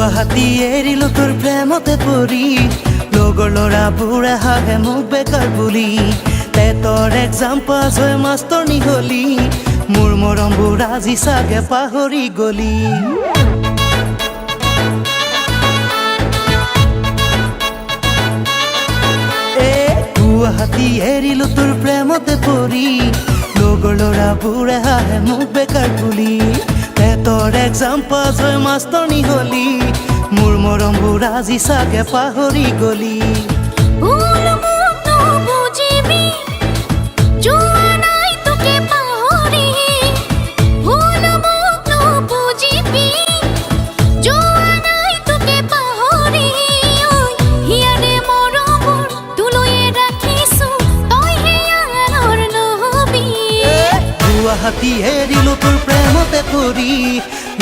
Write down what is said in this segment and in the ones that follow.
গুৱাহাটী এৰিলো তোৰ প্ৰেমতে পৰি লগৰ ল'ৰাবোৰে হাঁহে মোক বেকাৰ বুলি তোৰ এক্সাম পাছ হৈ মাষ্টৰনী হলি মোৰ মৰমবোৰ আজি চাগে পাহৰি গলি গুৱাহাটী এৰিলো তোৰ প্ৰেমতে পৰি লগৰ ল'ৰাবোৰে হাঁহে মোক বেকাৰ বুলি তোৰ এক্সাম পাছ হৈ মাষ্টৰনী হলি মোৰ মৰমবোৰ আজি চাগে পাহৰি গলি গুৱাহাটী এৰিলো তোৰ প্ৰেমতে পৰি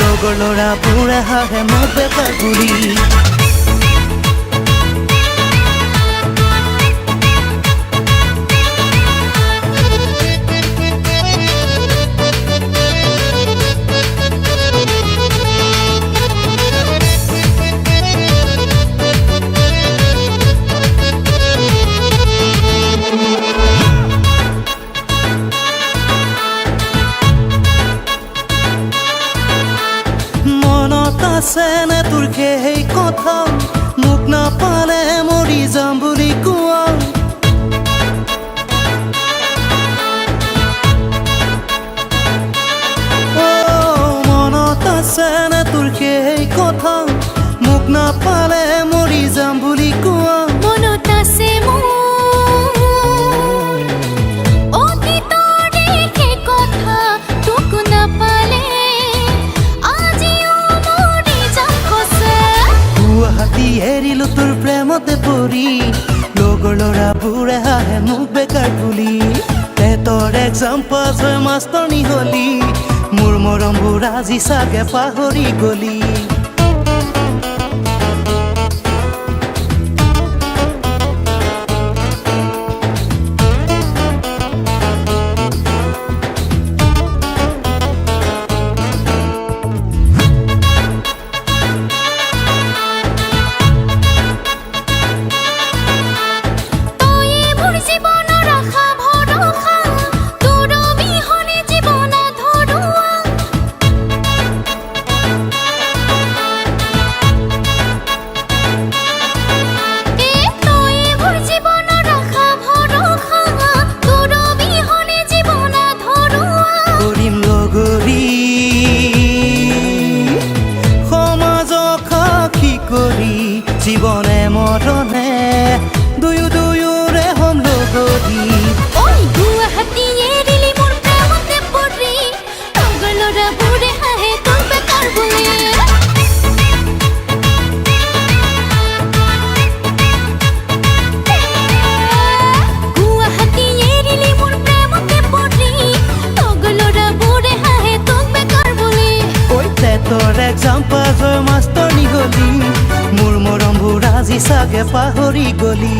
লগৰ ল'ৰাবোৰে হাঁহে মোক বেকাৰ বুলি আছেনে তোৰ সেই কথা মোক নাপালে মৰি যাম বুলি কোৱা মনত আছেনে তোৰ সেই কথা মোক নাপালে মৰি যাম বুলি কোৱা মনত আছে এৰিলো তোৰ প্ৰেমতে পৰি লগৰ ল'ৰাবোৰে হাঁহে মোক বেকাৰ বুলি তোৰ এক্সাম পাছ হৈ মাষ্টৰনী হলি মোৰ মৰমবোৰ আজি চাগে পাহৰি গলি জীবনে মৰণে দুয়োৰে হম লগৰী গুৱাহাটী এৰিলি মোৰ প্ৰেমতে পৰি লগৰ ল'ৰাবোৰে হাঁহে তোৰ বেকাৰ বুলি গুৱাহাটী এৰিলি মোৰ প্ৰেমতে পৰি লগৰ ল'ৰাবোৰে হাঁহে তোৰ বেকাৰ বুলি তোৰ এক্সাম পাছ হৈ মাষ্টৰনী হলি মোৰ মৰমবোৰ আজি চাগে পাহৰি গলি